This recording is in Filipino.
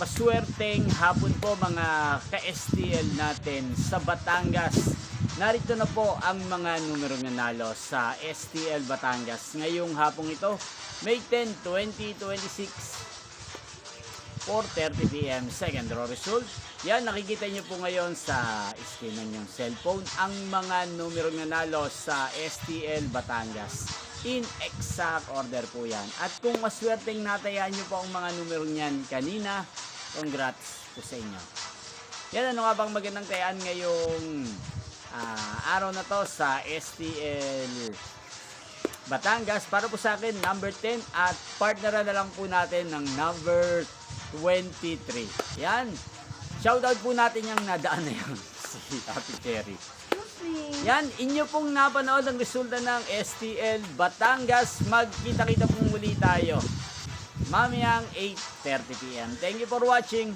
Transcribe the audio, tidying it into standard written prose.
Maswerteng hapon po mga ka-STL natin sa Batangas. Narito na po ang mga numerong nanalo sa STL Batangas ngayong hapong ito, May 10, 2026, 4:30 PM. Second draw result. Yan, nakikita nyo po ngayon sa screen ng inyong cellphone ang mga numerong nanalo sa STL Batangas. In exact order po yan. At kung maswerteng natayaan nyo po ang mga numerong yan kanina, congrats po sa inyo. Yan, ano nga bang magandang tayaan ngayong araw na to sa STL Batangas? Para po sa akin, number 10 at partner na lang po natin ng number 23. Yan. Shoutout po natin yung nadaan na yan. Si Happy Cherry. Yan. Inyo pong napanood ang resulta ng STL Batangas. Magkita-kita pong muli tayo mamayang 8:30 PM. Thank you for watching.